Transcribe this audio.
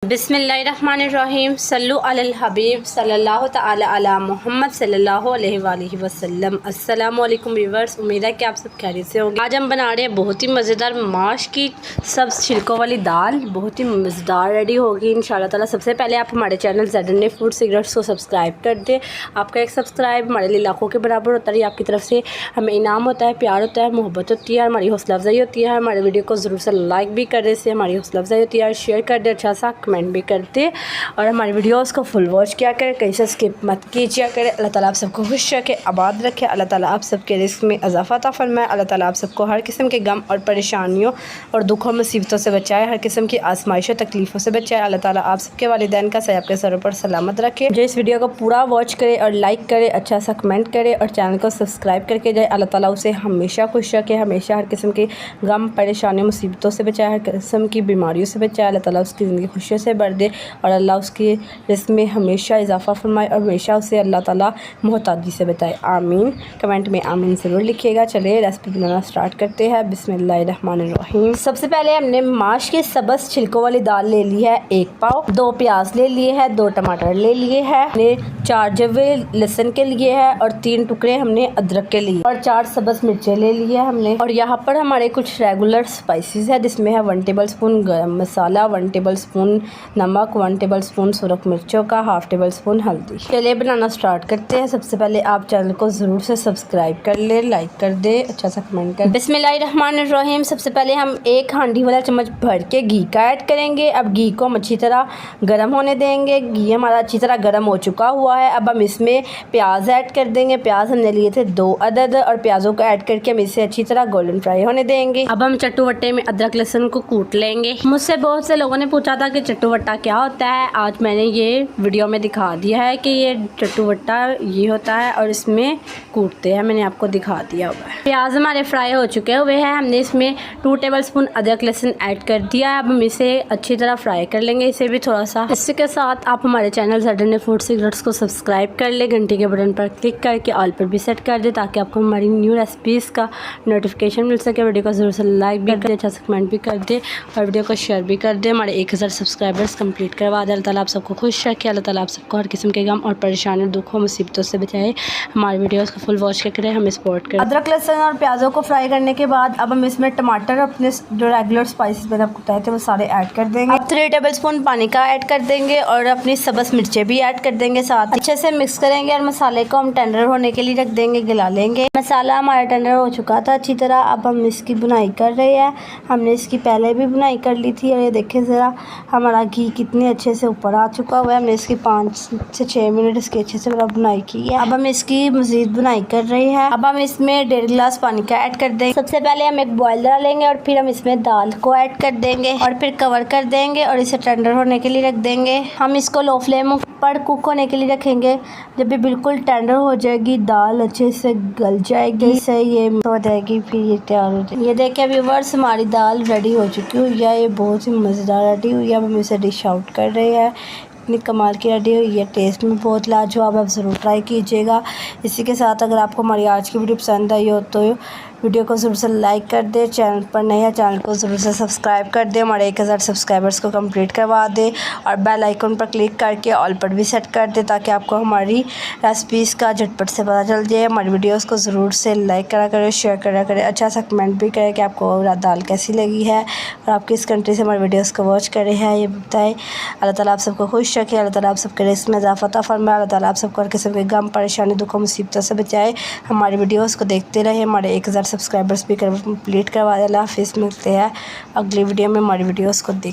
बिस्मिल्लाहिर्रहमानिर्रहीम सल्लु अलल हबीब सल्लल्लाहु तआला अला मोहम्मद सल्लल्लाहु अलैहि वसल्लम। अस्सलामु अलैकुम व्यूअर्स, उम्मीद है कि आप सब खैरियत से होंगे। आज हम बना रहे हैं बहुत ही मज़ेदार माश की सब छिलकों वाली दाल, बहुत ही मज़ेदार रेडी होगी इंशाल्लाह ताला। सबसे पहले आप हमारे चैनल ज़ेडन फूड सीक्रेट्स को सब्सक्राइब कर दें। आपका एक सब्सक्राइब हमारे लिए लाखों के बराबर होता है। आपकी तरफ से हमें इनाम होता है, प्यार होता है, मोहब्बत होती है, हमारी हौसला अफजाई होती है। हमारे वीडियो को ज़रूर से लाइक भी कर दे, इससे हमारी हौसला अफजाई होती है। शेयर कर दे, अच्छा सा कमेंट भी करते और हमारी वीडियोस को फुल वॉच किया करें, कहीं से स्किप मत कीजिए करें। अल्लाह ताला आप सबको खुश रखे, आबाद रखे। अल्लाह ताला आप सबके रिस्क में इजाफा अता फरमाए। अल्लाह ताला आप सबको हर किस्म के गम और परेशानियों और दुखों मुसीबतों से बचाए, हर किस्म की आजमाइशों तकलीफ़ों से बचाए। अल्लाह ताला आप सबके वालिदैन का सही आपके सरों पर सलामत रखे। जो इस वीडियो को पूरा वॉच करे और लाइक करे, अच्छा सा कमेंट करे और चैनल को सब्सक्राइब करके जाए। अल्लाह ताला उसे हमेशा खुश रखे, हमेशा हर किस्म के गम परेशानियों मुसीबतों से बचाए, हर किस्म की बीमारियों से बचाए। अल्लाह ताला उसकी ज़िंदगी खुशियों से भर दे और अल्लाह उसकी रिस्क में हमेशा इजाफा फरमाए और हमेशा उसे अल्लाह ताला मोहताजी से बताए। आमीन। कमेंट में आमीन ज़रूर लिखिएगा। चलिए रेसिपी बनाना स्टार्ट करते हैं। बिस्मिल्लाहिर्रहमानिर्रहीम। सबसे पहले हमने माश के सबस छिलकों वाली दाल ले ली है 1 पाव, 2 प्याज ले लिए हैं, 2 टमाटर ले लिए हैं, हमने 4 जवे लहसुन के लिए है और 3 टुकड़े हमने अदरक के लिए और 4 सबस मिर्चें ले ली है हमने। और यहाँ पर हमारे कुछ रेगुलर स्पाइसेस है, जिसमें है 1 टेबल स्पून गरम मसाला, 1 टेबल स्पून नमक, 1 टेबल स्पून सुरख मिर्चों का, 1/2 टेबल स्पून हल्दी। चलिए बनाना स्टार्ट करते हैं। सबसे पहले आप चैनल को ज़रूर से सब्सक्राइब कर ले, लाइक कर दे, अच्छा सा कमेंट कर। बिस्मिल्लाहिर्रहमानिर्रहीम। सबसे पहले हम 1 हांडी वाला चम्मच भर के घी का ऐड करेंगे। अब घी को हम अच्छी तरह गर्म होने देंगे। घी हमारा अच्छी तरह गर्म हो चुका हुआ है। अब हम इसमें प्याज ऐड कर देंगे। प्याज हमने लिए थे 2 अदद और प्याज़ों को ऐड करके हम इसे अच्छी तरह गोल्डन फ्राई होने देंगे। अब हम चट्टू-वट्टे में अदरक लहसुन को कूट लेंगे। मुझसे बहुत से लोगों ने पूछा था कि चट्टू-वट्टा क्या होता है। आज मैंने ये वीडियो में दिखा दिया है कि ये चट्टू-वट्टा ये होता है और इसमें कूटते हैं, मैंने आपको दिखा दिया हुआ है। प्याज हमारे फ्राई हो चुके हुए हैं। हमने इसमें 2 टेबल स्पून अदरक लहसुन ऐड कर दिया है। अब हम इसे अच्छी तरह फ्राई कर लेंगे, इसे भी थोड़ा सा। इसके साथ आप हमारे चैनल ज़ेडन फूड सीक्रेट्स को सब्सक्राइब कर ले, घंटे के बटन पर क्लिक करके ऑल पर भी सेट कर दे, ताकि आपको हमारी न्यू रेसिपीज़ का नोटिफिकेशन मिल सके। वीडियो को ज़रूर से लाइक भी कर दे, अच्छा से कमेंट भी कर दे और वीडियो को शेयर भी कर दे। हमारे 1000 सब्सक्राइबर्स कंप्लीट करवा दे। अल्लाह ताला आप सबको खुश रखे, अल्लाह ताला आप सबको हर किस्म के गम और परेशानी, दुखों, मुसीबतों से बचाए। हमारे वीडियोस को फुल वॉच करें, हमें सपोर्ट करें। अदरक लहसुन और प्याज़ों को फ्राई करने के बाद अब हम इसमें टमाटर, अपने जो रेगुलर स्पाइसेस मैंने आपको बताए थे वो सारे ऐड कर देंगे। अब 3 टेबल स्पून पानी का ऐड कर देंगे और अपनी सबस मिर्चें भी ऐड कर देंगे साथ। अच्छे से मिक्स करेंगे और मसाले को हम टेंडर होने के लिए रख देंगे, गला लेंगे। मसाला हमारा टेंडर हो चुका था अच्छी तरह। अब हम इसकी बुनाई कर रहे हैं। हमने इसकी पहले भी बुनाई कर ली थी और ये देखें ज़रा हमारा घी कितने अच्छे से ऊपर आ चुका हुआ है। हमने इसकी 5 से 6 मिनट इसकी अच्छे से बुनाई की है। अब हम इसकी मज़ीद बुनाई कर रहे हैं। अब हम इसमें 1.5 गिलास पानी का ऐड कर देंगे। सबसे पहले हम एक बॉयल डालेंगे और फिर हम इसमें दाल को ऐड कर देंगे और फिर कवर कर देंगे और इसे टेंडर होने के लिए रख देंगे। हम इसको लो फ्लेम पर कुक होने के लिए रखेंगे। जब भी बिल्कुल टेंडर हो जाएगी, दाल अच्छे से गल जाएगी, इससे ये हो जाएगी, फिर ये तैयार हो जाएगी। ये देखिए व्यूअर्स, हमारी दाल रेडी हो चुकी हुई है। ये बहुत ही मज़ेदार रेडी हुई है। अब हम इसे डिश आउट कर रहे हैं। इतनी कमाल की रेडी हुई है, टेस्ट में बहुत लाजवाब। आप ज़रूर ट्राई कीजिएगा। इसी के साथ अगर आपको हमारी आज की वीडियो पसंद आई हो तो वीडियो को ज़रूर से लाइक कर दे। चैनल पर नए हैं, चैनल को ज़रूर से सब्सक्राइब कर दे। हमारे 1000 सब्सक्राइबर्स को कंप्लीट करवा दे और बेल आइकन पर क्लिक करके ऑल पर भी सेट कर दे, ताकि आपको हमारी रेसिपीज़ का झटपट से पता चल जाए। हमारी वीडियोस को ज़रूर से लाइक करा करें, शेयर करा करें, अच्छा सा कमेंट भी करें कि आपको दाल कैसी लगी है और आप किस कंट्री से हमारी वीडियोज़ को वॉच करे हैं, ये बताएँ। अल्लाह ताला आप सबको खुश रखे, अल्लाह ताला आप सबके रिस्क में इजाफा अता फरमाए, अल्लाह ताला आप सबको हर किस्म के गम परेशानी, दुखों, मुसीबतों से बचाए। हमारी वीडियोज़ को देखते रहे। हमारे 1000 सब्सक्राइबर्स भी कंप्लीट करवा दे। अल्लाह हाफिज़। मिलते हैं अगली वीडियो में। हमारी वीडियोस को देख